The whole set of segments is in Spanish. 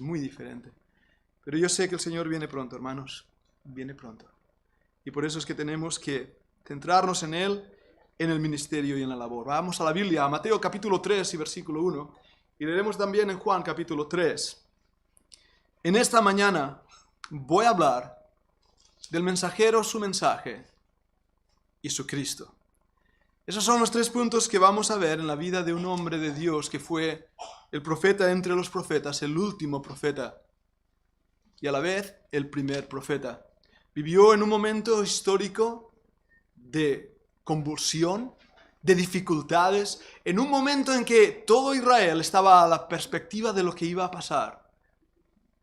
muy diferente. Pero yo sé que el Señor viene pronto, hermanos, viene pronto. Y por eso es que tenemos que centrarnos en Él, en el ministerio y en la labor. Vamos a la Biblia, a Mateo capítulo 3 y versículo 1, y leeremos también en Juan capítulo 3. En esta mañana voy a hablar del mensajero, su mensaje y su Cristo. Esos son los 3 puntos que vamos a ver en la vida de un hombre de Dios que fue el profeta entre los profetas, el último profeta y a la vez el primer profeta. Vivió en un momento histórico de convulsión, de dificultades, en un momento en que todo Israel estaba a la perspectiva de lo que iba a pasar.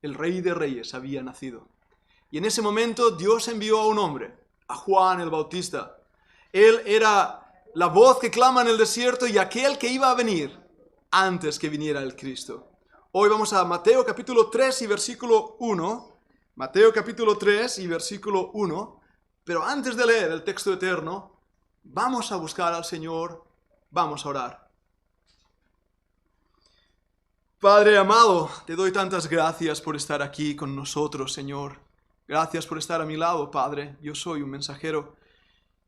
El Rey de Reyes había nacido. Y en ese momento Dios envió a un hombre, a Juan el Bautista. Él era la voz que clama en el desierto y aquel que iba a venir antes que viniera el Cristo. Hoy vamos a Mateo capítulo 3 y versículo 1. Mateo capítulo 3 y versículo 1. Pero antes de leer el texto eterno, vamos a buscar al Señor, vamos a orar. Padre amado, te doy tantas gracias por estar aquí con nosotros, Señor. Gracias por estar a mi lado, Padre. Yo soy un mensajero.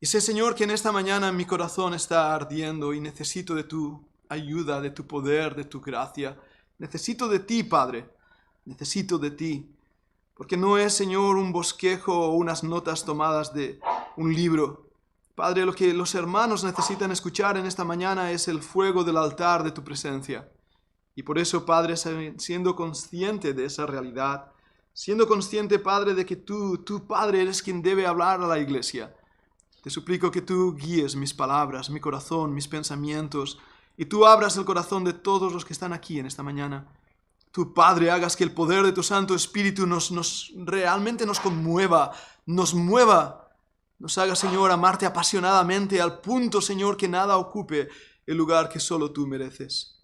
Y sé, Señor, que en esta mañana mi corazón está ardiendo y necesito de tu ayuda, de tu poder, de tu gracia. Necesito de ti, Padre. Necesito de ti. Porque no es, Señor, un bosquejo o unas notas tomadas de un libro. Padre, lo que los hermanos necesitan escuchar en esta mañana es el fuego del altar de tu presencia. Y por eso, Padre, siendo consciente de esa realidad, siendo consciente, Padre, de que tú, Padre, eres quien debe hablar a la iglesia, te suplico que tú guíes mis palabras, mi corazón, mis pensamientos, y tú abras el corazón de todos los que están aquí en esta mañana. Tú, Padre, hagas que el poder de tu Santo Espíritu realmente nos conmueva, nos mueva, nos haga, Señor, amarte apasionadamente al punto, Señor, que nada ocupe el lugar que solo tú mereces.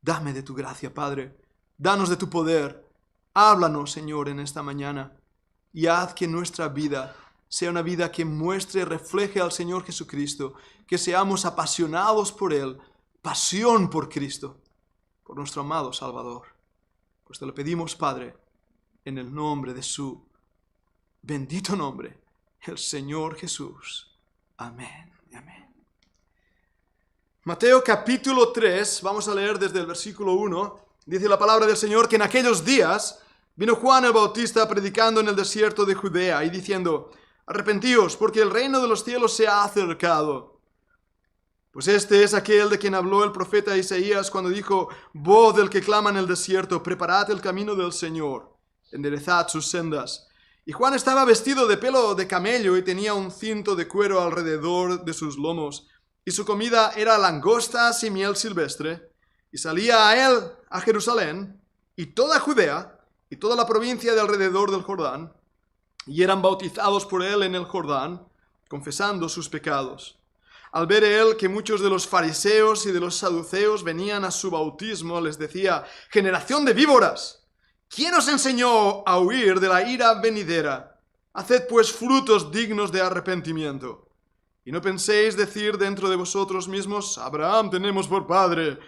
Dame de tu gracia, Padre, danos de tu poder, háblanos, Señor, en esta mañana, y haz que nuestra vida sea una vida que muestre, refleje al Señor Jesucristo, que seamos apasionados por Él, pasión por Cristo, por nuestro amado Salvador. Pues te lo pedimos, Padre, en el nombre de su bendito nombre, el Señor Jesús. Amén. Amén. Mateo capítulo 3, vamos a leer desde el versículo 1, dice la palabra del Señor que en aquellos días vino Juan el Bautista predicando en el desierto de Judea y diciendo: arrepentíos, porque el reino de los cielos se ha acercado. Pues este es aquel de quien habló el profeta Isaías cuando dijo: voz del que clama en el desierto, preparad el camino del Señor, enderezad sus sendas. Y Juan estaba vestido de pelo de camello y tenía un cinto de cuero alrededor de sus lomos, y su comida era langostas y miel silvestre, y salía a él, a Jerusalén, y toda Judea, y toda la provincia de alrededor del Jordán, y eran bautizados por él en el Jordán, confesando sus pecados. Al ver él que muchos de los fariseos y de los saduceos venían a su bautismo, les decía: generación de víboras, ¿quién os enseñó a huir de la ira venidera? Haced pues frutos dignos de arrepentimiento. Y no penséis decir dentro de vosotros mismos: Abraham tenemos por padre,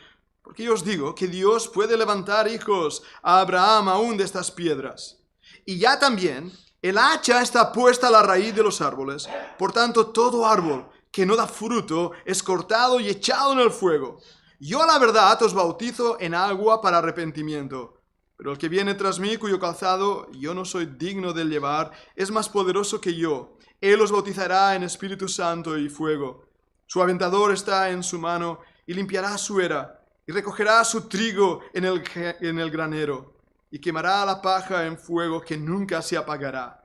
porque yo os digo que Dios puede levantar hijos a Abraham aún de estas piedras. Y ya también el hacha está puesta a la raíz de los árboles. Por tanto, todo árbol que no da fruto es cortado y echado en el fuego. Yo, la verdad, os bautizo en agua para arrepentimiento. Pero el que viene tras mí, cuyo calzado yo no soy digno de llevar, es más poderoso que yo. Él os bautizará en Espíritu Santo y fuego. Su aventador está en su mano y limpiará su era y recogerá su trigo en el granero, y quemará la paja en fuego que nunca se apagará.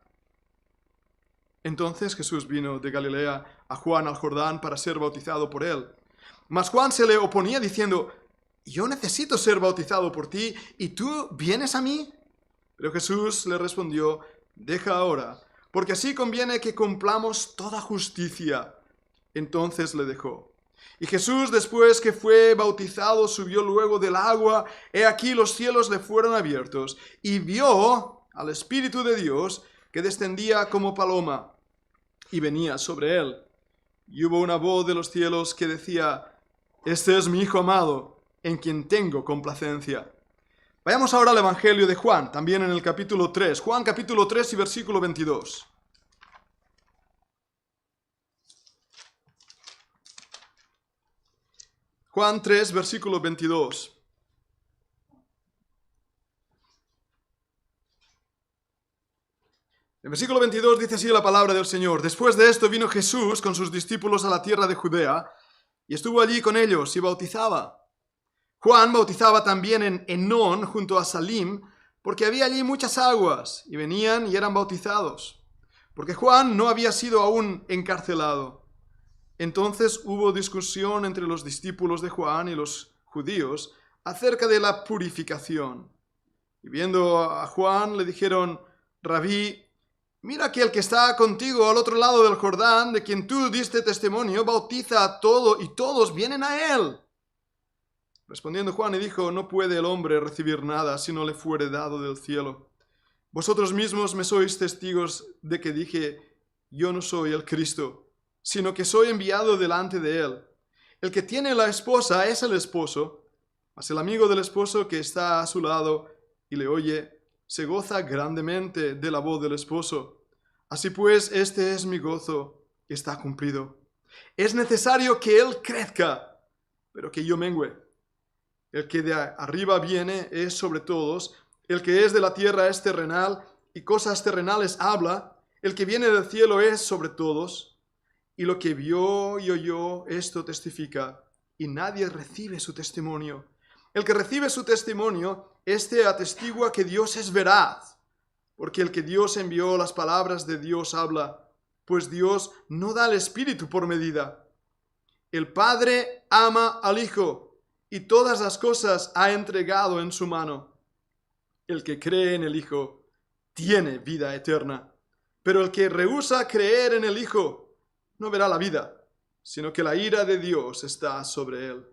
Entonces Jesús vino de Galilea a Juan al Jordán para ser bautizado por él. Mas Juan se le oponía diciendo: yo necesito ser bautizado por ti, ¿y tú vienes a mí? Pero Jesús le respondió: deja ahora, porque así conviene que cumplamos toda justicia. Entonces le dejó. Y Jesús, después que fue bautizado, subió luego del agua. He aquí los cielos le fueron abiertos, y vio al Espíritu de Dios que descendía como paloma y venía sobre él. Y hubo una voz de los cielos que decía: este es mi Hijo amado, en quien tengo complacencia. Vayamos ahora al Evangelio de Juan, también en el capítulo 3. Juan capítulo 3 y versículo 22. Juan 3, versículo 22. En versículo 22 dice así la palabra del Señor. Después de esto vino Jesús con sus discípulos a la tierra de Judea y estuvo allí con ellos y bautizaba. Juan bautizaba también en Enón junto a Salim, porque había allí muchas aguas, y venían y eran bautizados, porque Juan no había sido aún encarcelado. Entonces hubo discusión entre los discípulos de Juan y los judíos acerca de la purificación. Y viendo a Juan le dijeron: Rabí, mira que el que está contigo al otro lado del Jordán, de quien tú diste testimonio, bautiza a todo y todos vienen a él. Respondiendo Juan y dijo: No puede el hombre recibir nada si no le fuere dado del cielo. Vosotros mismos me sois testigos de que dije: Yo no soy el Cristo, sino que soy enviado delante de él. El que tiene la esposa es el esposo, mas el amigo del esposo que está a su lado y le oye, se goza grandemente de la voz del esposo. Así pues, este es mi gozo, que está cumplido. Es necesario que él crezca, pero que yo mengüe. El que de arriba viene es sobre todos, el que es de la tierra es terrenal, y cosas terrenales habla. El que viene del cielo es sobre todos. Y lo que vio y oyó, esto testifica, y nadie recibe su testimonio. El que recibe su testimonio, éste atestigua que Dios es veraz, porque el que Dios envió, las palabras de Dios habla, pues Dios no da el Espíritu por medida. El Padre ama al Hijo, y todas las cosas ha entregado en su mano. El que cree en el Hijo tiene vida eterna, pero el que rehúsa creer en el Hijo no verá la vida, sino que la ira de Dios está sobre él.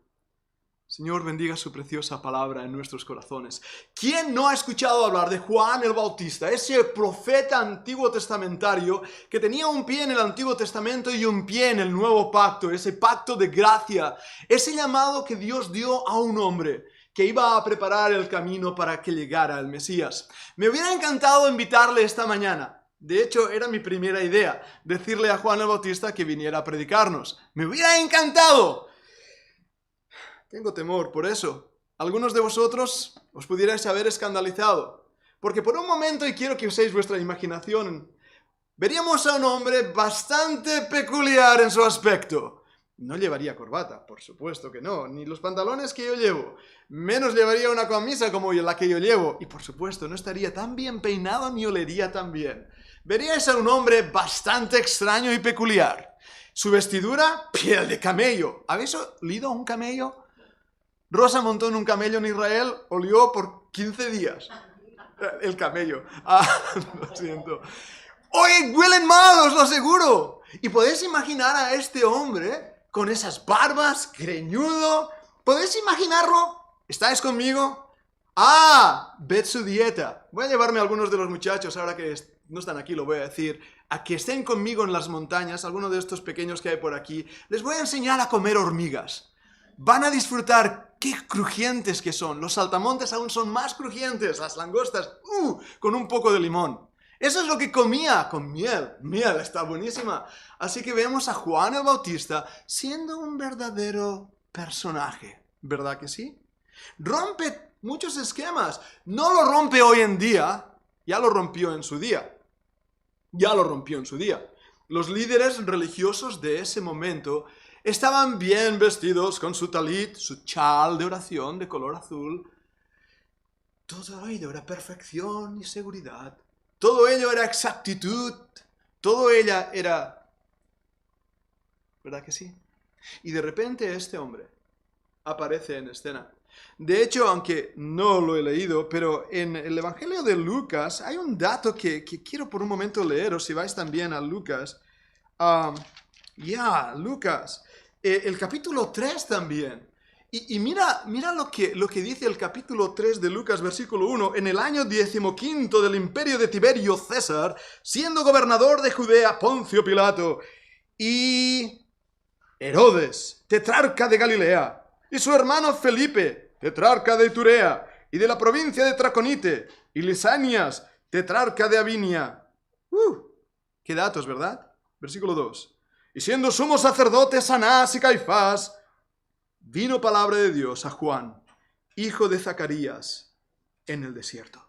Señor, bendiga su preciosa palabra en nuestros corazones. ¿Quién no ha escuchado hablar de Juan el Bautista, ese profeta antiguo testamentario que tenía un pie en el Antiguo Testamento y un pie en el Nuevo Pacto, ese pacto de gracia, ese llamado que Dios dio a un hombre que iba a preparar el camino para que llegara el Mesías? Me hubiera encantado invitarle esta mañana. De hecho, era mi primera idea, decirle a Juan el Bautista que viniera a predicarnos. ¡Me hubiera encantado! Tengo temor por eso. Algunos de vosotros os pudierais haber escandalizado, porque por un momento, y quiero que uséis vuestra imaginación, veríamos a un hombre bastante peculiar en su aspecto. No llevaría corbata, por supuesto que no, ni los pantalones que yo llevo. Menos llevaría una camisa como la que yo llevo. Y por supuesto, no estaría tan bien peinado ni olería tan bien. Veríais a un hombre bastante extraño y peculiar. Su vestidura, piel de camello. ¿Habéis olido un camello? Rosa montó en un camello en Israel, olió por 15 días. El camello. Lo siento. ¡Oye, huelen mal, os lo aseguro! Y podéis imaginar a este hombre con esas barbas, greñudo. ¿Podéis imaginarlo? ¿Estáis conmigo? Ved su dieta. Voy a llevarme a algunos de los muchachos, ahora que no están aquí, lo voy a decir, a que estén conmigo en las montañas, algunos de estos pequeños que hay por aquí. Les voy a enseñar a comer hormigas. Van a disfrutar qué crujientes que son. Los saltamontes aún son más crujientes. Las langostas, con un poco de limón. Eso es lo que comía con miel. Miel está buenísima. Así que vemos a Juan el Bautista siendo un verdadero personaje. ¿Verdad que sí? Rompe muchos esquemas. No lo rompe hoy en día. Ya lo rompió en su día. Los líderes religiosos de ese momento estaban bien vestidos con su talit, su chal de oración de color azul. Todo ello era perfección y seguridad. Todo ello era exactitud. Todo ello era... ¿Verdad que sí? Y de repente este hombre aparece en escena. De hecho, aunque no lo he leído, pero en el Evangelio de Lucas hay un dato que quiero por un momento leeros, si vais también a Lucas. Lucas. El capítulo 3 también. Y mira lo que dice el capítulo 3 de Lucas, versículo 1. En el año 15 del imperio de Tiberio César, siendo gobernador de Judea Poncio Pilato, y Herodes, tetrarca de Galilea, y su hermano Felipe, tetrarca de Iturea, y de la provincia de Traconite, y Lisanias, tetrarca de Abinia. Qué datos, ¿verdad? Versículo 2. Y siendo sumos sacerdotes Anás y Caifás, vino palabra de Dios a Juan, hijo de Zacarías, en el desierto.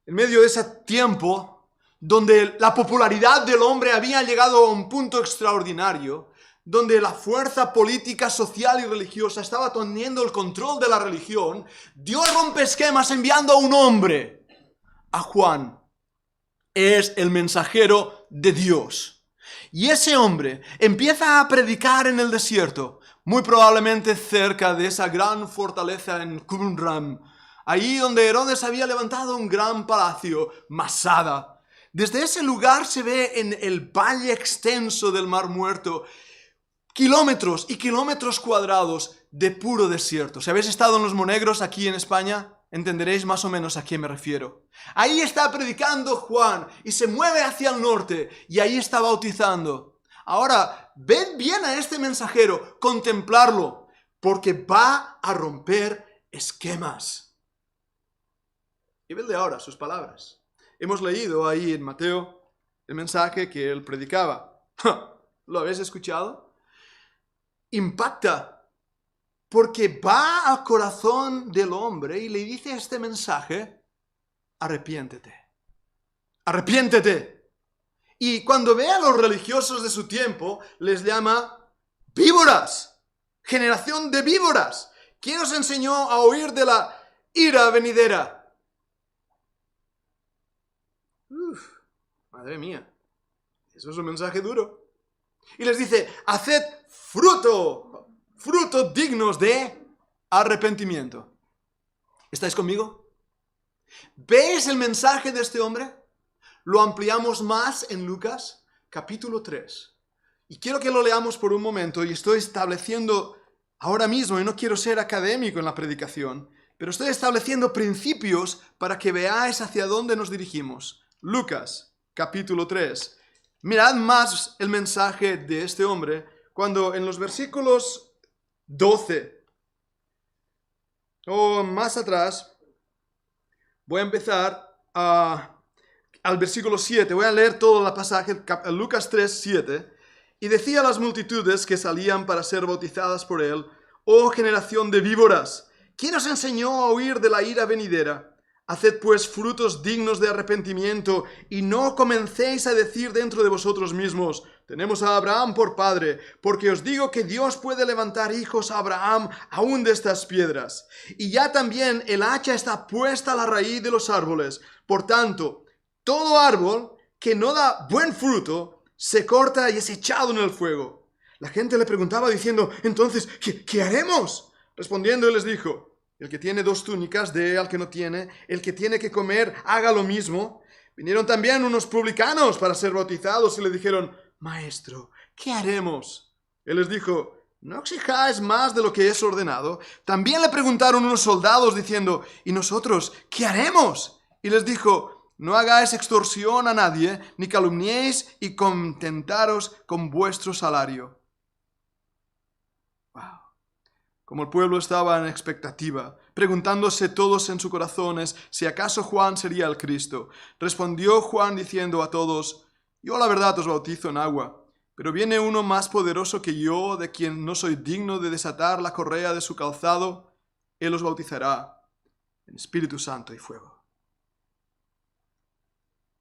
En medio de ese tiempo, donde la popularidad del hombre había llegado a un punto extraordinario, donde la fuerza política, social y religiosa estaba teniendo el control de la religión, Dios rompe esquemas enviando a un hombre, a Juan. Es el mensajero de Dios. Y ese hombre empieza a predicar en el desierto, muy probablemente cerca de esa gran fortaleza en Qumran, ahí donde Herodes había levantado un gran palacio, Masada. Desde ese lugar se ve en el valle extenso del Mar Muerto kilómetros y kilómetros cuadrados de puro desierto. Si habéis estado en los Monegros aquí en España, entenderéis más o menos a quién me refiero. Ahí está predicando Juan y se mueve hacia el norte y ahí está bautizando. Ahora, ved bien a este mensajero, contemplarlo, porque va a romper esquemas. Y vedle ahora sus palabras. Hemos leído ahí en Mateo el mensaje que él predicaba. ¿Lo habéis escuchado? Impacta, porque va al corazón del hombre y le dice este mensaje: arrepiéntete, arrepiéntete. Y cuando ve a los religiosos de su tiempo, les llama víboras, generación de víboras. ¿Quién os enseñó a huir de la ira venidera? Madre mía, eso es un mensaje duro. Y les dice: haced frutos dignos de arrepentimiento. ¿Estáis conmigo? ¿Veis el mensaje de este hombre? Lo ampliamos más en Lucas capítulo 3. Y quiero que lo leamos por un momento, y estoy estableciendo ahora mismo, y no quiero ser académico en la predicación, pero estoy estableciendo principios para que veáis hacia dónde nos dirigimos. Lucas capítulo 3. Mirad más el mensaje de este hombre cuando en los versículos 12 o más atrás, voy a empezar al versículo 7. Voy a leer todo el pasaje, Lucas 3, 7. Y decía a las multitudes que salían para ser bautizadas por él: oh generación de víboras, ¿quién os enseñó a huir de la ira venidera? Haced pues frutos dignos de arrepentimiento, y no comencéis a decir dentro de vosotros mismos: tenemos a Abraham por padre, porque os digo que Dios puede levantar hijos a Abraham aún de estas piedras. Y ya también el hacha está puesta a la raíz de los árboles. Por tanto, todo árbol que no da buen fruto se corta y es echado en el fuego. La gente le preguntaba diciendo: entonces, ¿qué haremos? Respondiendo, él les dijo: el que tiene 2 túnicas, dé al que no tiene. El que tiene que comer, haga lo mismo. Vinieron también unos publicanos para ser bautizados y le dijeron: Maestro, ¿qué haremos? Él les dijo: no exijáis más de lo que es ordenado. También le preguntaron unos soldados diciendo: ¿y nosotros qué haremos? Y les dijo: no hagáis extorsión a nadie, ni calumniéis, y contentaros con vuestro salario. Como el pueblo estaba en expectativa, preguntándose todos en sus corazones si acaso Juan sería el Cristo, respondió Juan diciendo a todos: yo la verdad os bautizo en agua, pero viene uno más poderoso que yo, de quien no soy digno de desatar la correa de su calzado. Él os bautizará en Espíritu Santo y fuego.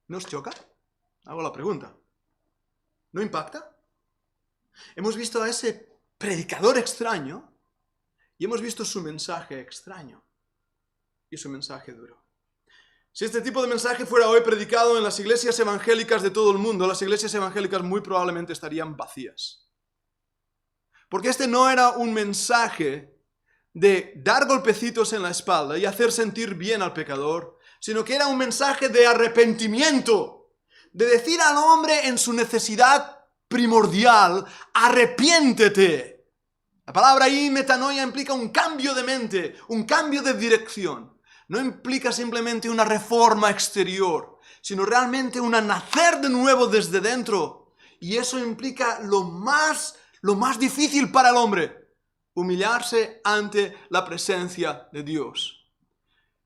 ¿No os choca? Hago la pregunta. ¿No impacta? Hemos visto a ese predicador extraño y hemos visto su mensaje extraño y su mensaje duro. Si este tipo de mensaje fuera hoy predicado en las iglesias evangélicas de todo el mundo, las iglesias evangélicas muy probablemente estarían vacías. Porque este no era un mensaje de dar golpecitos en la espalda y hacer sentir bien al pecador, sino que era un mensaje de arrepentimiento, de decir al hombre en su necesidad primordial: arrepiéntete. La palabra ahí, metanoia, implica un cambio de mente, un cambio de dirección. No implica simplemente una reforma exterior, sino realmente un nacer de nuevo desde dentro. Y eso implica lo más difícil para el hombre: humillarse ante la presencia de Dios.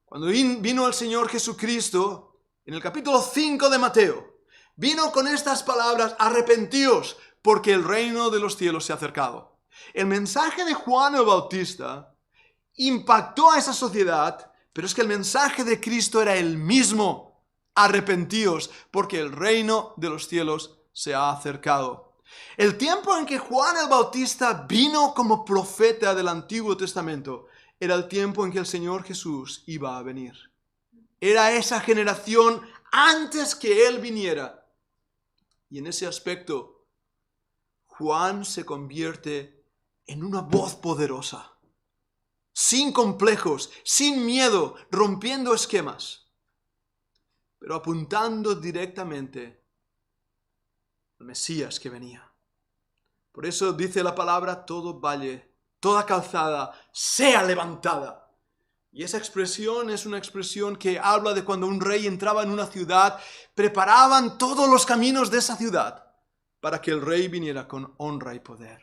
Cuando vino el Señor Jesucristo, en el capítulo 5 de Mateo, vino con estas palabras: arrepentíos, porque el reino de los cielos se ha acercado. El mensaje de Juan el Bautista impactó a esa sociedad, pero es que el mensaje de Cristo era el mismo: arrepentíos, porque el reino de los cielos se ha acercado. El tiempo en que Juan el Bautista vino como profeta del Antiguo Testamento era el tiempo en que el Señor Jesús iba a venir. Era esa generación antes que Él viniera. Y en ese aspecto, Juan se convierte en una voz poderosa, sin complejos, sin miedo, rompiendo esquemas, pero apuntando directamente al Mesías que venía. Por eso dice la palabra: todo valle, toda calzada sea levantada. Y esa expresión es una expresión que habla de cuando un rey entraba en una ciudad, preparaban todos los caminos de esa ciudad para que el rey viniera con honra y poder.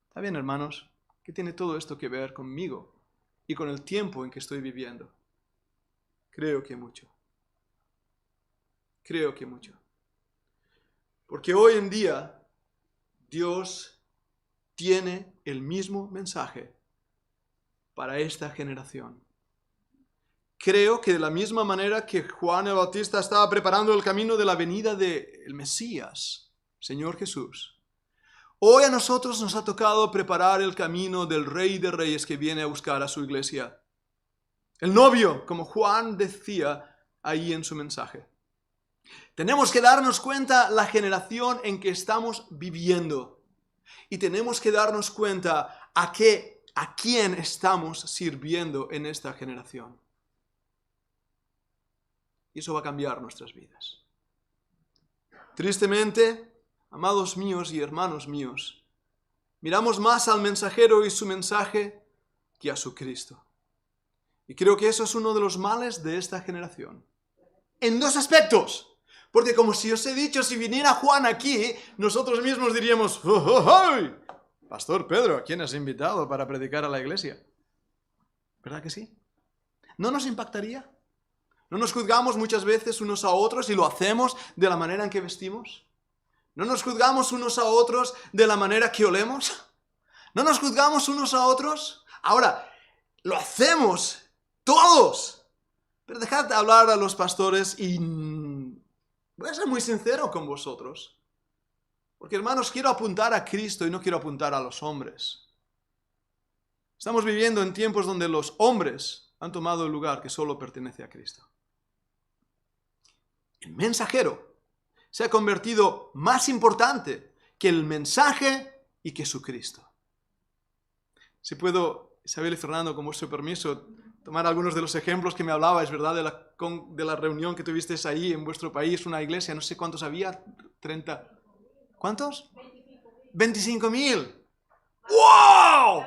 ¿Está bien, hermanos? ¿Qué tiene todo esto que ver conmigo y con el tiempo en que estoy viviendo? Creo que mucho. Creo que mucho. Porque hoy en día Dios tiene el mismo mensaje para esta generación. Creo que de la misma manera que Juan el Bautista estaba preparando el camino de la venida del Mesías, Señor Jesús, hoy a nosotros nos ha tocado preparar el camino del Rey de Reyes que viene a buscar a su iglesia. El novio, como Juan decía ahí en su mensaje. Tenemos que darnos cuenta la generación en que estamos viviendo. Y tenemos que darnos cuenta a quién estamos sirviendo en esta generación. Y eso va a cambiar nuestras vidas. Tristemente, amados míos y hermanos míos, miramos más al mensajero y su mensaje que a su Cristo. Y creo que eso es uno de los males de esta generación. En dos aspectos. Porque como si os he dicho, si viniera Juan aquí, nosotros mismos diríamos: ¡oh, oh, oh! Pastor Pedro, ¿a quién has invitado para predicar a la iglesia? ¿Verdad que sí? ¿No nos impactaría? ¿No nos juzgamos muchas veces unos a otros y lo hacemos de la manera en que vestimos? ¿No nos juzgamos unos a otros de la manera que olemos? ¿No nos juzgamos unos a otros? Ahora, lo hacemos todos. Pero dejad de hablar a los pastores y voy a ser muy sincero con vosotros. Porque, hermanos, quiero apuntar a Cristo y no quiero apuntar a los hombres. Estamos viviendo en tiempos donde los hombres han tomado el lugar que solo pertenece a Cristo. El mensajero se ha convertido más importante que el mensaje y que su Cristo. Si puedo, Isabel y Fernando, con vuestro permiso, tomar algunos de los ejemplos que me hablabais, ¿verdad? De la reunión que tuvisteis ahí en vuestro país, una iglesia, no sé cuántos había, 30. ¿Cuántos? 25.000. ¡Wow!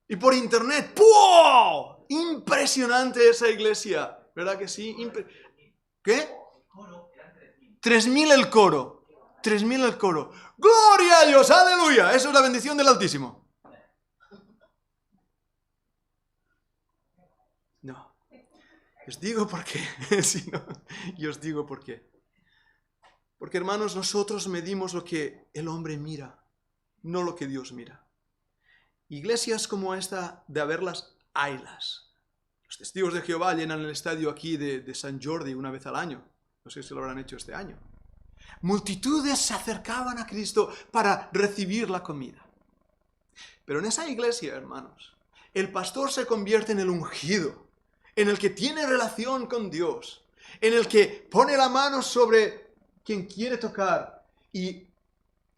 Y por internet, ¡wow! Impresionante esa iglesia, ¿verdad que sí? ¿Qué? 3.000 el coro. 3.000 el coro. ¡Gloria a Dios! ¡Aleluya! Eso es la bendición del Altísimo. No. Os digo por qué. Si no, y os digo por qué. Porque, hermanos, nosotros medimos lo que el hombre mira, no lo que Dios mira. Iglesias como esta, de haberlas, haylas. Los testigos de Jehová llenan el estadio aquí de San Jordi una vez al año. No sé si lo habrán hecho este año. Multitudes se acercaban a Cristo para recibir la comida. Pero en esa iglesia, hermanos, el pastor se convierte en el ungido, en el que tiene relación con Dios, en el que pone la mano sobre quien quiere tocar. Y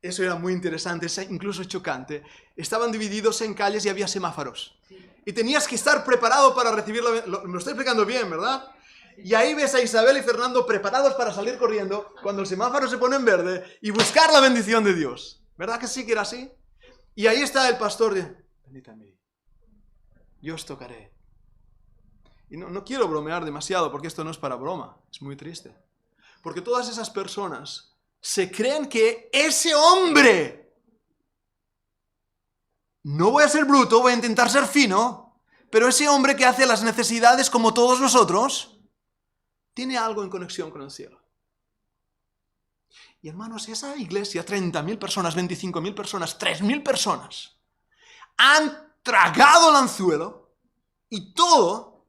eso era muy interesante, incluso chocante. Estaban divididos en calles y había semáforos. Y tenías que estar preparado para recibir me lo estoy explicando bien, ¿verdad? Y ahí ves a Isabel y Fernando preparados para salir corriendo cuando el semáforo se pone en verde y buscar la bendición de Dios. ¿Verdad que sí que era así? Y ahí está el pastor de: venid a mí, yo os tocaré. Y no quiero bromear demasiado porque esto no es para broma, es muy triste. Porque todas esas personas se creen que ese hombre no voy a ser bruto, voy a intentar ser fino, pero ese hombre que hace las necesidades como todos nosotros, tiene algo en conexión con el cielo. Y hermanos, esa iglesia, 30.000 personas, 25.000 personas, 3.000 personas, han tragado el anzuelo y todo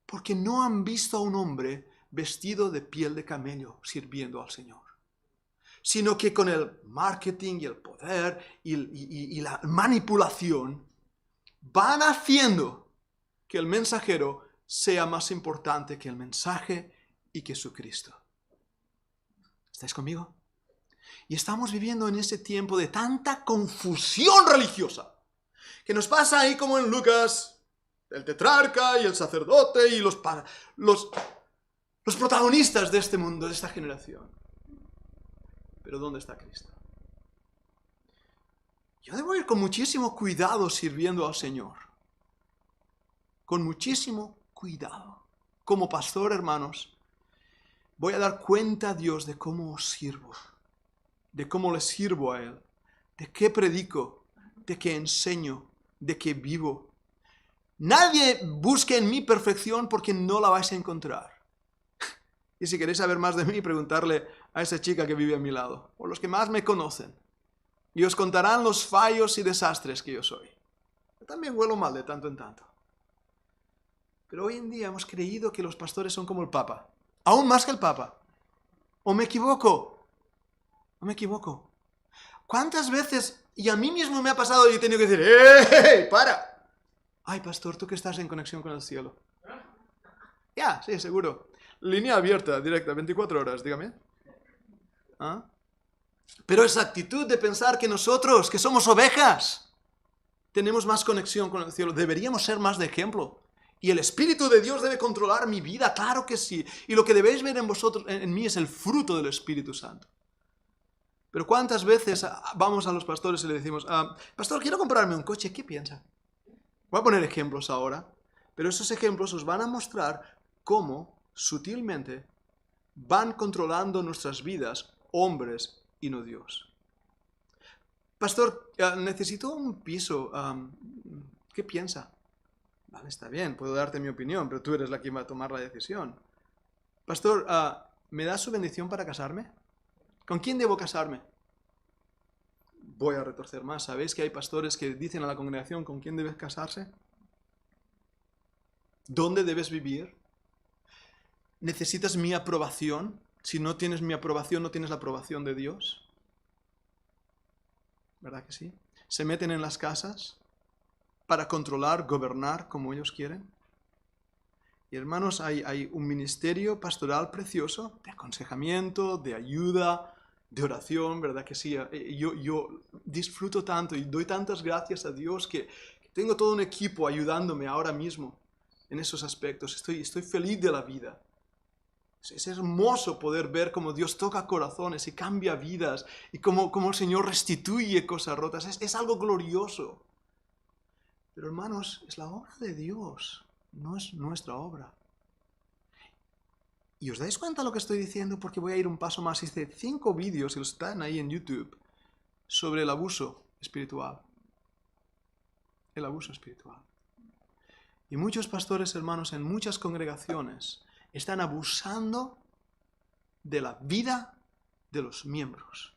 porque no han visto a un hombre vestido de piel de camello sirviendo al Señor, sino que con el marketing y el poder y la manipulación van haciendo que el mensajero sea más importante que el mensaje y que su Cristo. ¿Estáis conmigo? Y estamos viviendo en ese tiempo de tanta confusión religiosa, que nos pasa ahí como en Lucas, el tetrarca y el sacerdote y los protagonistas de este mundo, de esta generación. Pero ¿dónde está Cristo? Yo debo ir con muchísimo cuidado sirviendo al Señor. Con muchísimo cuidado. Como pastor, hermanos, voy a dar cuenta a Dios de cómo os sirvo, de cómo le sirvo a Él, de qué predico, de qué enseño, de qué vivo. Nadie busque en mí perfección porque no la vais a encontrar. Y si queréis saber más de mí, preguntarle a esa chica que vive a mi lado, o los que más me conocen, y os contarán los fallos y desastres que yo soy. Yo también huelo mal de tanto en tanto. Pero hoy en día hemos creído que los pastores son como el Papa, aún más que el Papa. ¿O me equivoco? ¿O me equivoco? ¿Cuántas veces, y a mí mismo me ha pasado y he tenido que decir, ¡hey, para! Ay, pastor, tú que estás en conexión con el cielo. Ya, sí, seguro. Línea abierta, directa, 24 horas, dígame. ¿Ah? Pero esa actitud de pensar que nosotros, que somos ovejas, tenemos más conexión con el cielo, deberíamos ser más de ejemplo. Y el Espíritu de Dios debe controlar mi vida, claro que sí. Y lo que debéis ver en vosotros, en mí, es el fruto del Espíritu Santo. Pero ¿cuántas veces vamos a los pastores y le decimos, pastor, quiero comprarme un coche, ¿qué piensa? Voy a poner ejemplos ahora, pero esos ejemplos os van a mostrar cómo sutilmente van controlando nuestras vidas, hombres y no Dios. Pastor, necesito un piso, ¿qué piensa? Vale, está bien, puedo darte mi opinión, pero tú eres la que va a tomar la decisión. Pastor, ¿me das su bendición para casarme? ¿Con quién debo casarme? Voy a retorcer más. ¿Sabéis que hay pastores que dicen a la congregación con quién debes casarse? ¿Dónde debes vivir? ¿Necesitas mi aprobación? Si no tienes mi aprobación, no tienes la aprobación de Dios. ¿Verdad que sí? Se meten en las casas para controlar, gobernar como ellos quieren. Y hermanos, hay un ministerio pastoral precioso de aconsejamiento, de ayuda, de oración, ¿verdad que sí? Yo disfruto tanto y doy tantas gracias a Dios que tengo todo un equipo ayudándome ahora mismo en esos aspectos. Estoy feliz de la vida. Es hermoso poder ver cómo Dios toca corazones y cambia vidas y cómo el Señor restituye cosas rotas. Es algo glorioso. Pero hermanos, es la obra de Dios, no es nuestra obra. ¿Y os dais cuenta de lo que estoy diciendo? Porque voy a ir un paso más. Hice 5 vídeos, y los están ahí en YouTube, sobre el abuso espiritual. El abuso espiritual. Y muchos pastores, hermanos, en muchas congregaciones, están abusando de la vida de los miembros.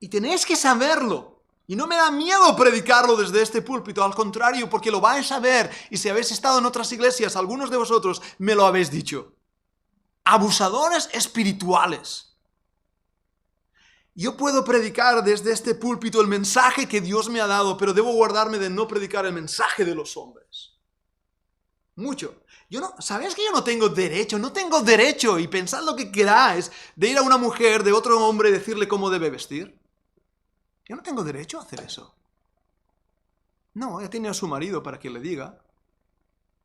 Y tenéis que saberlo. Y no me da miedo predicarlo desde este púlpito, al contrario, porque lo vais a ver. Y si habéis estado en otras iglesias, algunos de vosotros me lo habéis dicho. Abusadores espirituales. Yo puedo predicar desde este púlpito el mensaje que Dios me ha dado, pero debo guardarme de no predicar el mensaje de los hombres. Mucho. ¿Sabéis que yo no tengo derecho, y pensad lo que queráis, de ir a una mujer, de otro hombre, y decirle cómo debe vestir? Yo no tengo derecho a hacer eso. No, ella tiene a su marido para que le diga.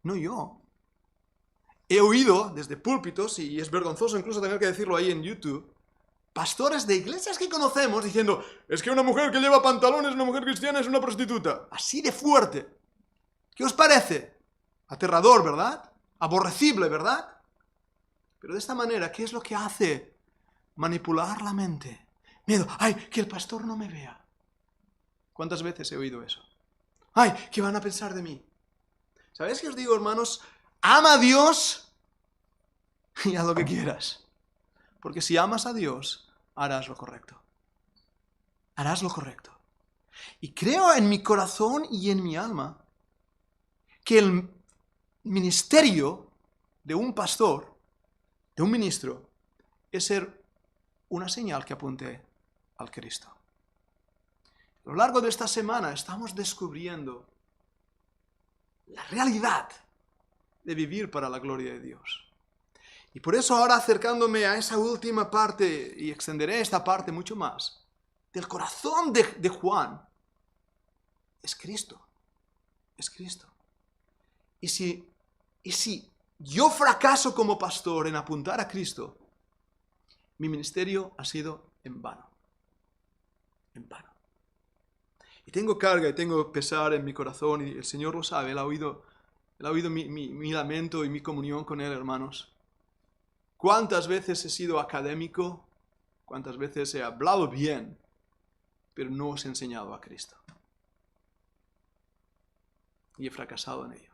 No yo. He oído desde púlpitos, y es vergonzoso incluso tener que decirlo ahí en YouTube, pastores de iglesias que conocemos diciendo, es que una mujer que lleva pantalones, una mujer cristiana, es una prostituta. Así de fuerte. ¿Qué os parece? Aterrador, ¿verdad? Aborrecible, ¿verdad? Pero de esta manera, ¿qué es lo que hace? Manipular la mente. Miedo, ¡ay, que el pastor no me vea! ¿Cuántas veces he oído eso? Ay, ¿qué van a pensar de mí? ¿Sabéis qué os digo, hermanos? Ama a Dios y haz lo que quieras. Porque si amas a Dios, harás lo correcto. Harás lo correcto. Y creo en mi corazón y en mi alma que el ministerio de un pastor, de un ministro, es ser una señal que apunte al Cristo. A lo largo de esta semana estamos descubriendo la realidad de vivir para la gloria de Dios. Y por eso ahora, acercándome a esa última parte, y extenderé esta parte mucho más, del corazón de Juan, es Cristo. Es Cristo. Y si yo fracaso como pastor en apuntar a Cristo, mi ministerio ha sido en vano. En vano. Y tengo carga y tengo pesar en mi corazón, y el Señor lo sabe. Él ha oído mi lamento y mi comunión con Él, hermanos. ¿Cuántas veces he sido académico? ¿Cuántas veces he hablado bien? Pero no os he enseñado a Cristo. Y he fracasado en ello.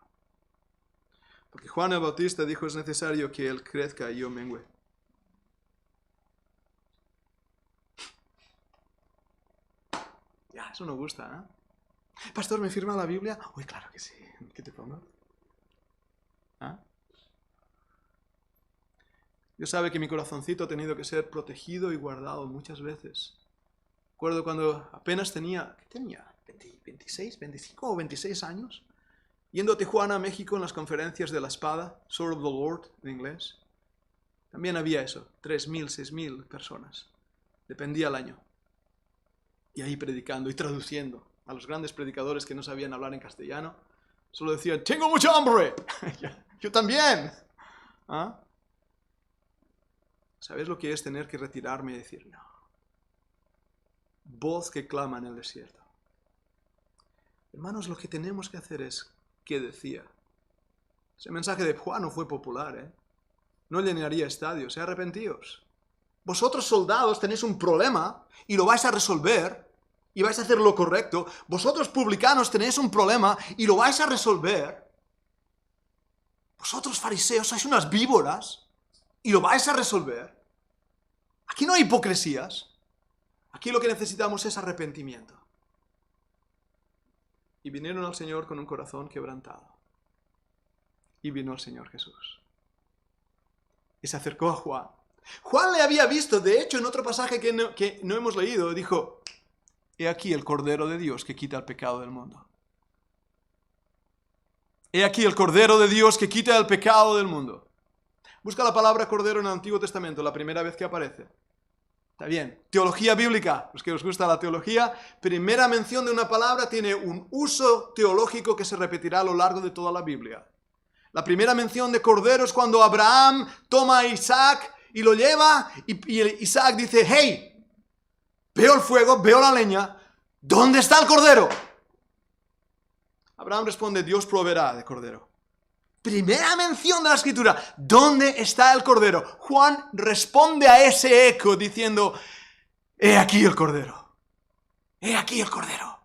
Porque Juan el Bautista dijo: es necesario que Él crezca y yo mengüe. Ya, eso no gusta, ¿eh? Pastor, ¿me firma la Biblia? Uy, claro que sí. ¿Qué te pongo? ¿Ah? Dios sabe que mi corazoncito ha tenido que ser protegido y guardado muchas veces. Recuerdo cuando apenas tenía, ¿qué tenía? 26, 25 o 26 años. Yendo a Tijuana, México, en las conferencias de la espada, Sword of the Lord en inglés. También había eso, 3.000, 6.000 personas. Dependía el año. Y ahí predicando y traduciendo a los grandes predicadores que no sabían hablar en castellano. Solo decían: ¡tengo mucha hambre! Yo también. ¿Ah? ¿Sabes lo que es tener que retirarme y decir no? Voz que clama en el desierto. Hermanos, lo que tenemos que hacer es, ¿qué decía? Ese mensaje de Juan no fue popular, ¿eh? No llenaría estadios, arrepentíos. Vosotros, soldados, tenéis un problema y lo vais a resolver y vais a hacer lo correcto. Vosotros, publicanos, tenéis un problema y lo vais a resolver. Vosotros, fariseos, sois unas víboras y lo vais a resolver. Aquí no hay hipocresías. Aquí lo que necesitamos es arrepentimiento. Y vinieron al Señor con un corazón quebrantado. Y vino el Señor Jesús. Y se acercó a Juan. Juan le había visto, de hecho, en otro pasaje que no hemos leído, dijo: he aquí el Cordero de Dios que quita el pecado del mundo. He aquí el Cordero de Dios que quita el pecado del mundo. Busca la palabra Cordero en el Antiguo Testamento, la primera vez que aparece. Está bien. Teología bíblica, los que os gusta la teología, primera mención de una palabra tiene un uso teológico que se repetirá a lo largo de toda la Biblia. La primera mención de Cordero es cuando Abraham toma a Isaac y lo lleva, y Isaac dice: hey, veo el fuego, veo la leña, ¿dónde está el Cordero? Abraham responde: Dios proveerá de Cordero. Primera mención de la Escritura, ¿dónde está el Cordero? Juan responde a ese eco diciendo: he aquí el Cordero. He aquí el Cordero.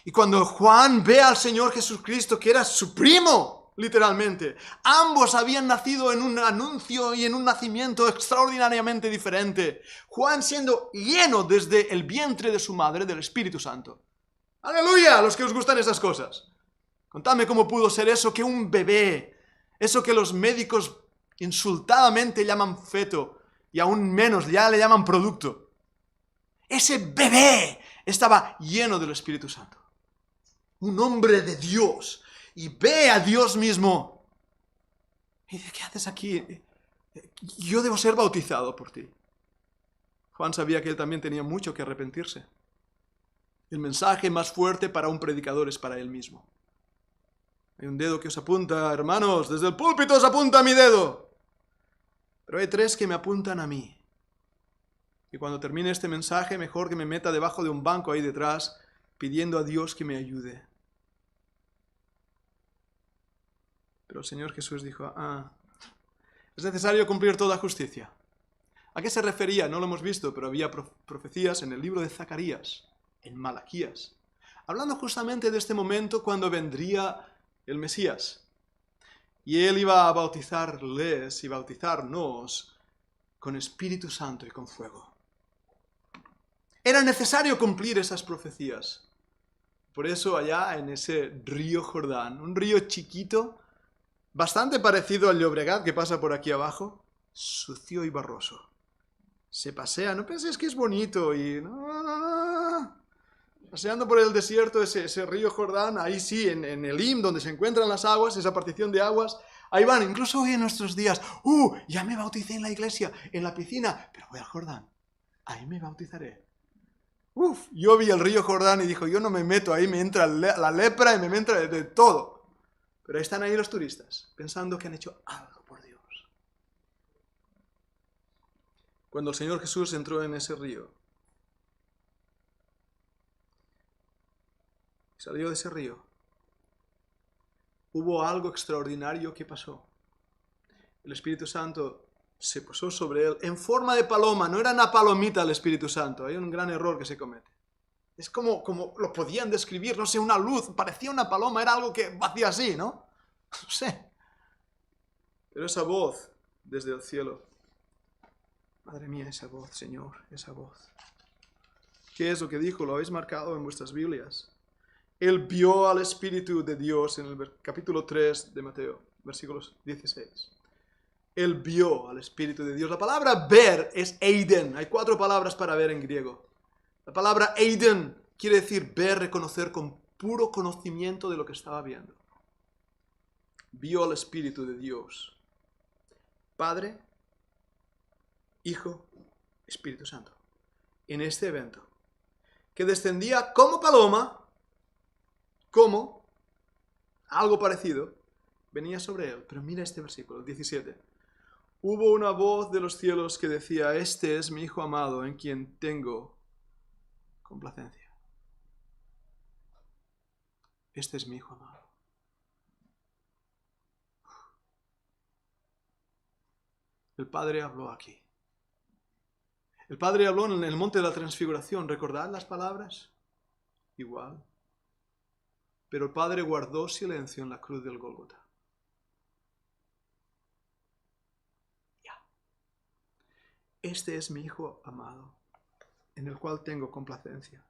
Y cuando Juan ve al Señor Jesucristo, que era su primo, literalmente, ambos habían nacido en un anuncio y en un nacimiento extraordinariamente diferente. Juan siendo lleno desde el vientre de su madre del Espíritu Santo. ¡Aleluya! A los que os gustan esas cosas. Contadme cómo pudo ser eso que un bebé, eso que los médicos insultadamente llaman feto y aún menos ya le llaman producto. Ese bebé estaba lleno del Espíritu Santo. Un hombre de Dios. Y ve a Dios mismo. Y dice: ¿qué haces aquí? Yo debo ser bautizado por ti. Juan sabía que él también tenía mucho que arrepentirse. El mensaje más fuerte para un predicador es para él mismo. Hay un dedo que os apunta, hermanos, desde el púlpito os apunta mi dedo. Pero hay tres que me apuntan a mí. Y cuando termine este mensaje, mejor que me meta debajo de un banco ahí detrás, pidiendo a Dios que me ayude. Pero el Señor Jesús dijo: es necesario cumplir toda justicia. ¿A qué se refería? No lo hemos visto, pero había profecías en el libro de Zacarías, en Malaquías, hablando justamente de este momento cuando vendría el Mesías. Y Él iba a bautizarles y bautizarnos con Espíritu Santo y con fuego. Era necesario cumplir esas profecías. Por eso allá en ese río Jordán, un río chiquito, bastante parecido al Llobregat que pasa por aquí abajo, sucio y barroso. Se pasea, no penséis que es bonito y... no. Paseando por el desierto, ese río Jordán, ahí sí, en Elim, donde se encuentran las aguas, esa partición de aguas, ahí van, incluso hoy en nuestros días. Ya me bauticé en la iglesia, en la piscina, pero voy al Jordán, ahí me bautizaré. Yo vi el río Jordán y dijo, yo no me meto, ahí me entra la lepra y me entra de todo. Pero ahí están ahí los turistas, pensando que han hecho algo por Dios. Cuando el Señor Jesús entró en ese río, salió de ese río, hubo algo extraordinario que pasó. El Espíritu Santo se posó sobre él en forma de paloma. No era una palomita el Espíritu Santo. Hay un gran error que se comete. Es como lo podían describir, no sé, una luz, parecía una paloma, era algo que hacía así, ¿no? No sé. Pero esa voz desde el cielo. Madre mía, esa voz, Señor, esa voz. ¿Qué es lo que dijo? Lo habéis marcado en vuestras Biblias. Él vio al Espíritu de Dios en el capítulo 3 de Mateo, versículos 16. Él vio al Espíritu de Dios. La palabra ver es eiden. Hay 4 palabras para ver en griego. La palabra eiden quiere decir ver, reconocer con puro conocimiento de lo que estaba viendo. Vio al Espíritu de Dios. Padre, Hijo, Espíritu Santo. En este evento. Que descendía como paloma, como algo parecido, venía sobre él. Pero mira este versículo, 17. Hubo una voz de los cielos que decía, este es mi Hijo amado, en quien tengo complacencia. Este es mi Hijo amado. El Padre habló aquí. El Padre habló en el monte de la transfiguración. ¿Recordad las palabras? Igual. Pero el Padre guardó silencio en la cruz del Gólgota. Este es mi Hijo amado, en el cual tengo complacencia.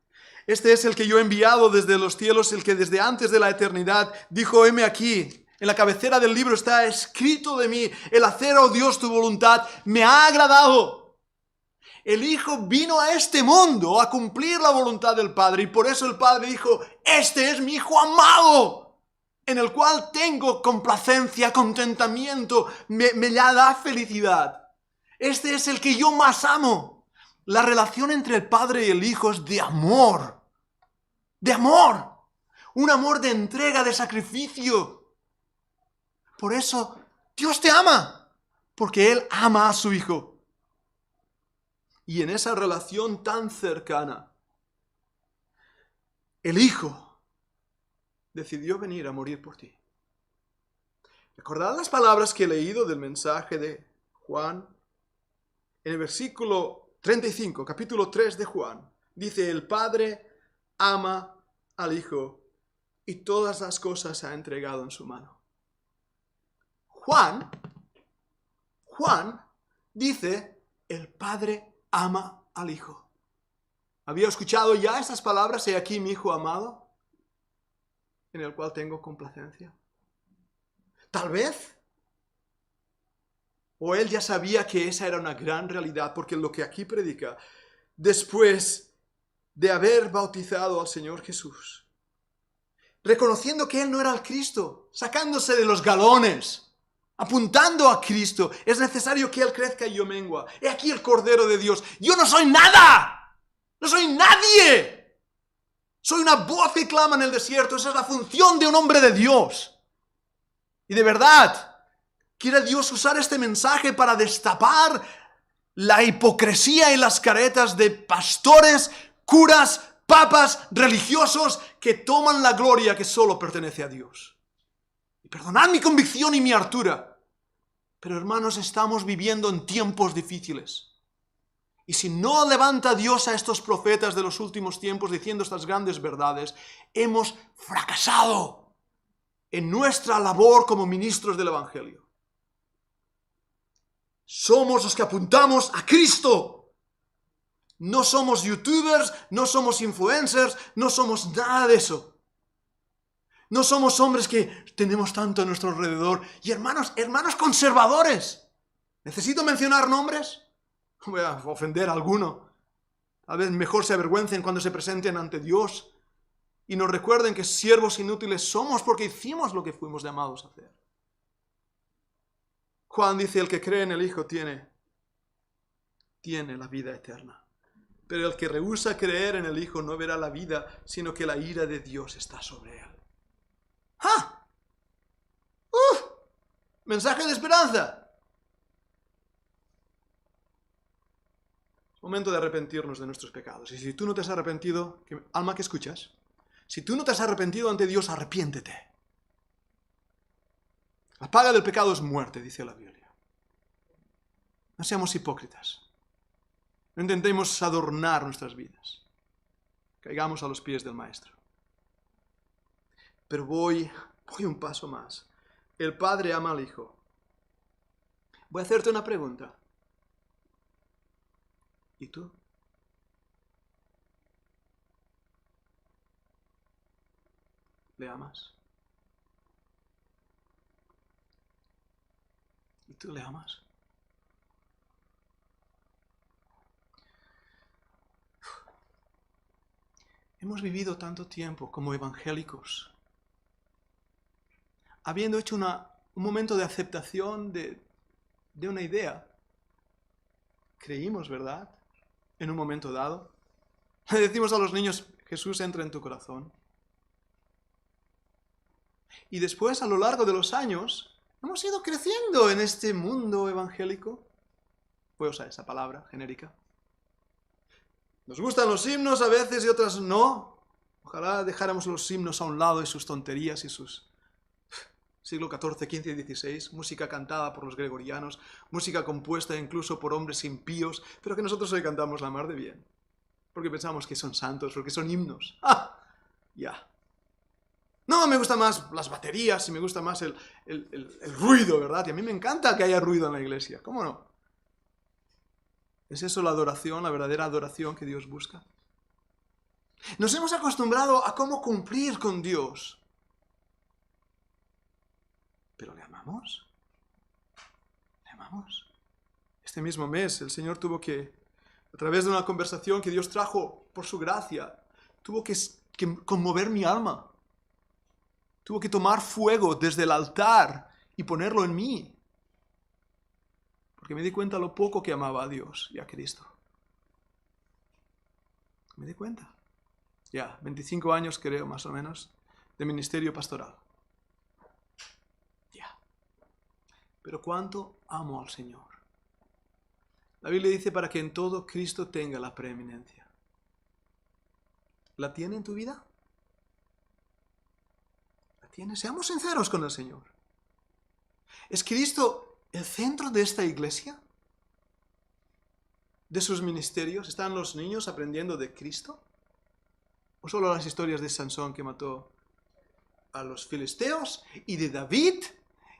Este es el que yo he enviado desde los cielos, el que desde antes de la eternidad dijo, heme aquí. En la cabecera del libro está escrito de mí, el hacer, oh Dios, tu voluntad me ha agradado. El Hijo vino a este mundo a cumplir la voluntad del Padre y por eso el Padre dijo, este es mi Hijo amado, en el cual tengo complacencia, contentamiento, me da felicidad. Este es el que yo más amo. La relación entre el Padre y el Hijo es de amor. De amor. Un amor de entrega, de sacrificio. Por eso Dios te ama. Porque Él ama a su Hijo. Y en esa relación tan cercana, el Hijo decidió venir a morir por ti. ¿Recordad las palabras que he leído del mensaje de Juan? En el versículo 35, capítulo 3 de Juan, dice, el Padre ama al Hijo y todas las cosas ha entregado en su mano. Juan dice, el Padre ama al Hijo. ¿Había escuchado ya estas palabras? He aquí mi Hijo amado, en el cual tengo complacencia. Tal vez. O él ya sabía que esa era una gran realidad, porque lo que aquí predica, después de haber bautizado al Señor Jesús, reconociendo que él no era el Cristo, sacándose de los galones, apuntando a Cristo, es necesario que él crezca y yo mengua. He aquí el Cordero de Dios. Yo no soy nada, no soy nadie. Soy una voz que clama en el desierto. Esa es la función de un hombre de Dios. Y de verdad, quiere Dios usar este mensaje para destapar la hipocresía y las caretas de pastores, curas, papas, religiosos que toman la gloria que solo pertenece a Dios. Y perdonad mi convicción y mi hartura, pero hermanos, estamos viviendo en tiempos difíciles. Y si no levanta Dios a estos profetas de los últimos tiempos diciendo estas grandes verdades, hemos fracasado en nuestra labor como ministros del Evangelio. Somos los que apuntamos a Cristo. No somos youtubers, no somos influencers, no somos nada de eso. No somos hombres que tenemos tanto a nuestro alrededor. Y hermanos conservadores. ¿Necesito mencionar nombres? Voy a ofender a alguno. Tal vez mejor se avergüencen cuando se presenten ante Dios y nos recuerden que siervos inútiles somos porque hicimos lo que fuimos llamados a hacer. Juan dice, el que cree en el Hijo tiene la vida eterna. Pero el que rehúsa creer en el Hijo no verá la vida, sino que la ira de Dios está sobre él. ¡Ah! Mensaje de esperanza. Es momento de arrepentirnos de nuestros pecados. Y si tú no te has arrepentido, alma que escuchas, si tú no te has arrepentido ante Dios, arrepiéntete. La paga del pecado es muerte, dice la Biblia. No seamos hipócritas. No intentemos adornar nuestras vidas. Caigamos a los pies del Maestro. Pero voy un paso más. El Padre ama al Hijo. Voy a hacerte una pregunta. ¿Y tú? ¿Le amas? ¿Y tú le amas? Hemos vivido tanto tiempo como evangélicos, habiendo hecho un momento de aceptación de una idea. Creímos, ¿verdad? En un momento dado. Le decimos a los niños, Jesús entra en tu corazón. Y después, a lo largo de los años, hemos ido creciendo en este mundo evangélico. Voy a usar esa palabra genérica. Nos gustan los himnos a veces y otras no. Ojalá dejáramos los himnos a un lado y sus tonterías y sus siglo XIV, XV y XVI, música cantada por los gregorianos, música compuesta incluso por hombres impíos, pero que nosotros hoy cantamos la mar de bien, porque pensamos que son santos, porque son himnos. ¡Ah! Ya. No, me gustan más las baterías y me gusta más el ruido, ¿verdad? Y a mí me encanta que haya ruido en la iglesia. ¿Cómo no? ¿Es eso la adoración, la verdadera adoración que Dios busca? Nos hemos acostumbrado a cómo cumplir con Dios. ¿Pero le amamos? ¿Le amamos? Este mismo mes el Señor tuvo que, a través de una conversación que Dios trajo por su gracia, tuvo que conmover mi alma. Tuvo que tomar fuego desde el altar y ponerlo en mí. Porque me di cuenta lo poco que amaba a Dios y a Cristo. Me di cuenta. Ya, 25 años creo más o menos de ministerio pastoral. Ya. Pero cuánto amo al Señor. La Biblia dice para que en todo Cristo tenga la preeminencia. ¿La tiene en tu vida? ¿La tiene? Seamos sinceros con el Señor. ¿Es Cristo el centro de esta iglesia? ¿De sus ministerios? ¿Están los niños aprendiendo de Cristo? ¿O solo las historias de Sansón que mató a los filisteos? ¿Y de David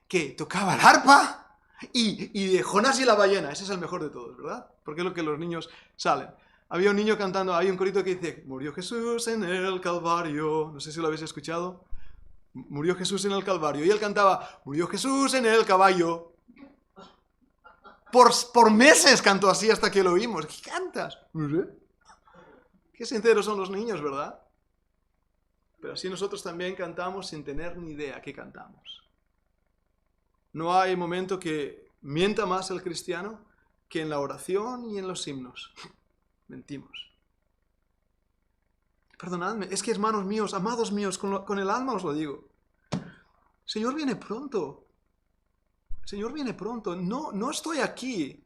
que tocaba el arpa? ¿Y de Jonás y la ballena? Ese es el mejor de todos, ¿verdad? Porque es lo que los niños salen. Había un niño cantando, hay un corito que dice, murió Jesús en el Calvario. No sé si lo habéis escuchado. Murió Jesús en el Calvario. Y él cantaba, murió Jesús en el caballo. Por meses cantó así hasta que lo oímos. ¿Qué cantas? No sé. Qué sinceros son los niños, ¿verdad? Pero así nosotros también cantamos sin tener ni idea qué cantamos. No hay momento que mienta más el cristiano que en la oración y en los himnos. Mentimos. Perdonadme, es que hermanos míos, amados míos, con el alma os lo digo. El Señor viene pronto. El Señor viene pronto. No estoy aquí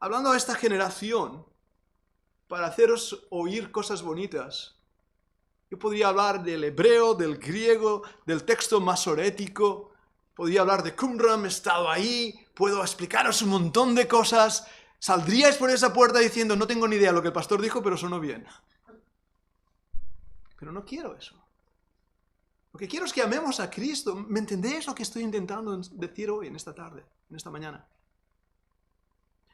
hablando a esta generación para haceros oír cosas bonitas. Yo podría hablar del hebreo, del griego, del texto masorético. Podría hablar de Qumran, he estado ahí. Puedo explicaros un montón de cosas. Saldríais por esa puerta diciendo, no tengo ni idea lo que el pastor dijo, pero sonó bien. Pero no quiero eso. Lo que quiero es que amemos a Cristo. ¿Me entendéis lo que estoy intentando decir hoy, en esta tarde, en esta mañana?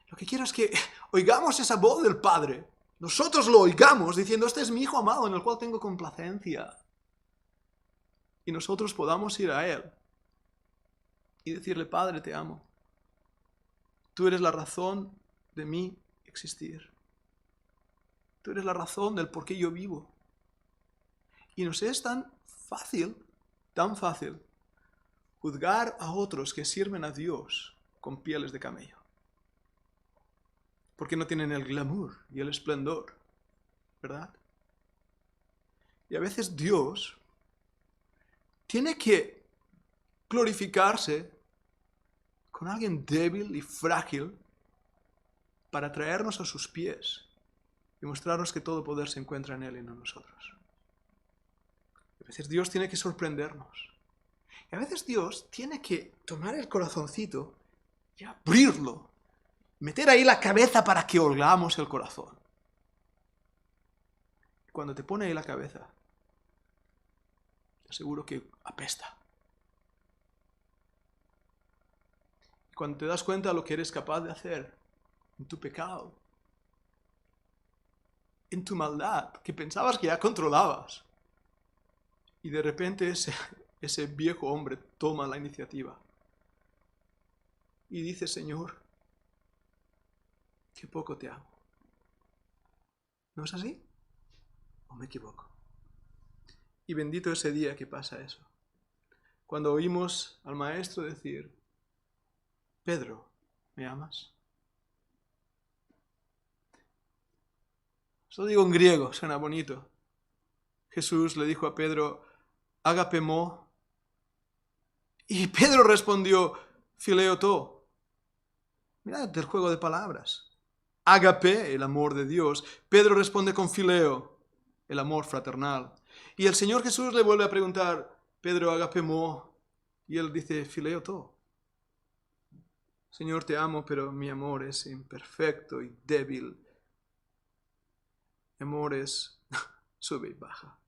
Lo que quiero es que oigamos esa voz del Padre. Nosotros lo oigamos diciendo, este es mi Hijo amado en el cual tengo complacencia. Y nosotros podamos ir a Él y decirle, Padre, te amo. Tú eres la razón de mi existir. Tú eres la razón del por qué yo vivo. Y nos es tan fácil, juzgar a otros que sirven a Dios con pieles de camello. Porque no tienen el glamour y el esplendor, ¿verdad? Y a veces Dios tiene que glorificarse con alguien débil y frágil para traernos a sus pies y mostrarnos que todo poder se encuentra en Él y no en nosotros. A veces Dios tiene que sorprendernos. Y a veces Dios tiene que tomar el corazoncito y abrirlo. Meter ahí la cabeza para que oigamos el corazón. Cuando te pone ahí la cabeza, te aseguro que apesta. Y cuando te das cuenta de lo que eres capaz de hacer en tu pecado, en tu maldad, que pensabas que ya controlabas, y de repente ese viejo hombre toma la iniciativa y dice, Señor, qué poco te amo. ¿No es así? ¿O me equivoco? Y bendito ese día que pasa eso. Cuando oímos al Maestro decir, Pedro, ¿me amas? Eso digo en griego, suena bonito. Jesús le dijo a Pedro, ágape mo. Y Pedro respondió, phileo to. Mirad el juego de palabras. Ágape, el amor de Dios. Pedro responde con phileo, el amor fraternal. Y el Señor Jesús le vuelve a preguntar, Pedro, ágape mo. Y él dice, phileo to. Señor, te amo, pero mi amor es imperfecto y débil. Mi amor es sube y baja.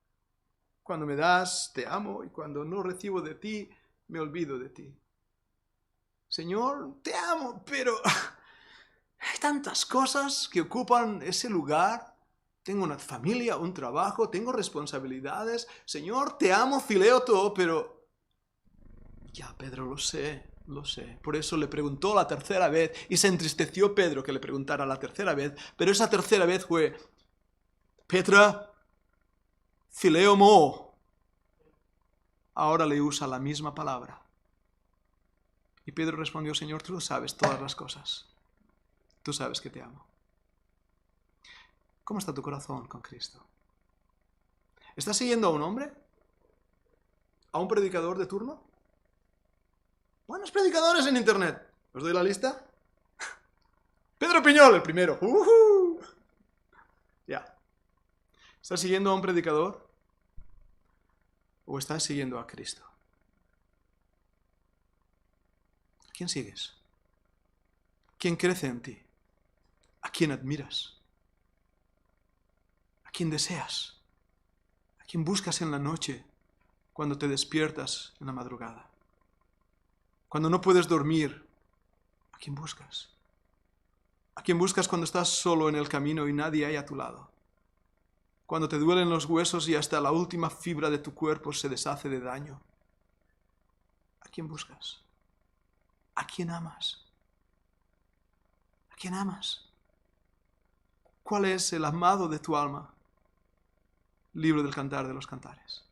Cuando me das, te amo, y cuando no recibo de ti, me olvido de ti. Señor, te amo, pero hay tantas cosas que ocupan ese lugar. Tengo una familia, un trabajo, tengo responsabilidades. Señor, te amo, phileo to, pero ya, Pedro, lo sé. Por eso le preguntó la tercera vez, y se entristeció Pedro que le preguntara la tercera vez, pero esa tercera vez fue, Petra, phileo mo. Ahora le usa la misma palabra. Y Pedro respondió, Señor, tú sabes todas las cosas. Tú sabes que te amo. ¿Cómo está tu corazón con Cristo? ¿Estás siguiendo a un hombre? ¿A un predicador de turno? Buenos predicadores en internet. ¿Os doy la lista? Pedro Piñol, el primero. Ya. ¿Estás siguiendo a un predicador? ¿O estás siguiendo a Cristo? ¿A quién sigues? ¿Quién crece en ti? ¿A quién admiras? ¿A quién deseas? ¿A quién buscas en la noche cuando te despiertas en la madrugada? Cuando no puedes dormir, ¿a quién buscas? ¿A quién buscas cuando estás solo en el camino y nadie hay a tu lado? Cuando te duelen los huesos y hasta la última fibra de tu cuerpo se deshace de daño. ¿A quién buscas? ¿A quién amas? ¿A quién amas? ¿Cuál es el amado de tu alma? Libro del Cantar de los Cantares.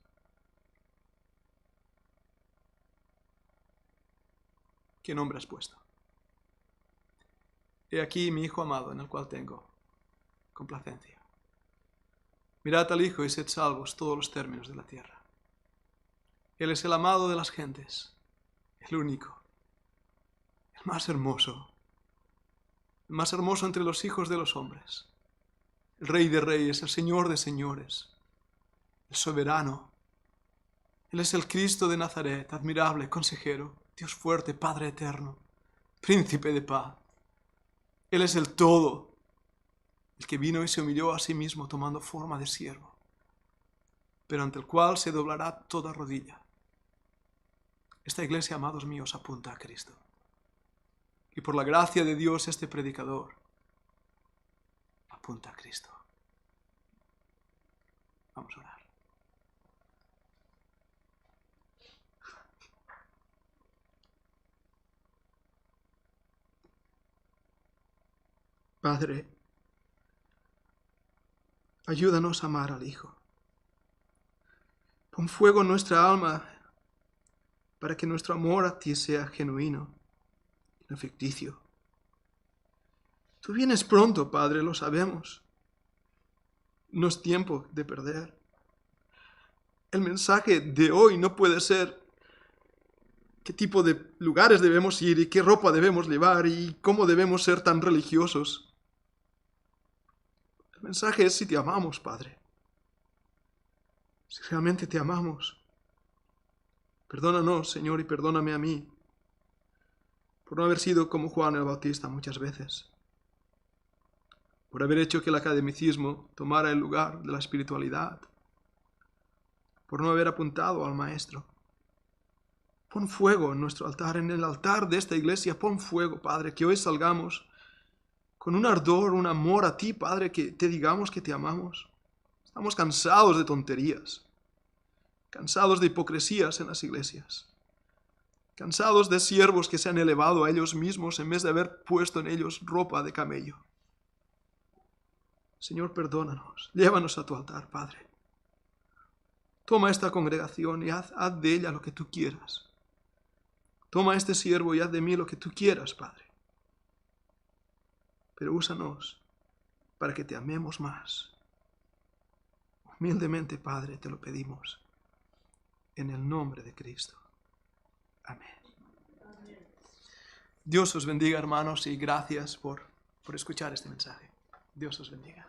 ¿Qué nombre has puesto? He aquí mi Hijo amado en el cual tengo complacencia. Mirad al Hijo y sed salvos todos los términos de la tierra. Él es el amado de las gentes, el único, el más hermoso entre los hijos de los hombres, el Rey de reyes, el Señor de señores, el soberano. Él es el Cristo de Nazaret, admirable, consejero, Dios fuerte, Padre eterno, príncipe de paz. Él es el todo, el que vino y se humilló a sí mismo tomando forma de siervo, pero ante el cual se doblará toda rodilla. Esta iglesia, amados míos, apunta a Cristo. Y por la gracia de Dios, este predicador apunta a Cristo. Vamos a orar. Padre, ayúdanos a amar al Hijo. Pon fuego en nuestra alma para que nuestro amor a ti sea genuino y no ficticio. Tú vienes pronto, Padre, lo sabemos. No es tiempo de perder. El mensaje de hoy no puede ser qué tipo de lugares debemos ir y qué ropa debemos llevar y cómo debemos ser tan religiosos. El mensaje es si te amamos, Padre. Si realmente te amamos. Perdónanos, Señor, y perdóname a mí por no haber sido como Juan el Bautista muchas veces. Por haber hecho que el academicismo tomara el lugar de la espiritualidad. Por no haber apuntado al Maestro. Pon fuego en nuestro altar, en el altar de esta iglesia. Pon fuego, Padre, que hoy salgamos con un ardor, un amor a ti, Padre, que te digamos que te amamos. Estamos cansados de tonterías. Cansados de hipocresías en las iglesias. Cansados de siervos que se han elevado a ellos mismos en vez de haber puesto en ellos ropa de camello. Señor, perdónanos. Llévanos a tu altar, Padre. Toma esta congregación y haz de ella lo que tú quieras. Toma este siervo y haz de mí lo que tú quieras, Padre. Pero úsanos para que te amemos más. Humildemente, Padre, te lo pedimos. En el nombre de Cristo. Amén. Dios os bendiga, hermanos, y gracias por escuchar este mensaje. Dios os bendiga.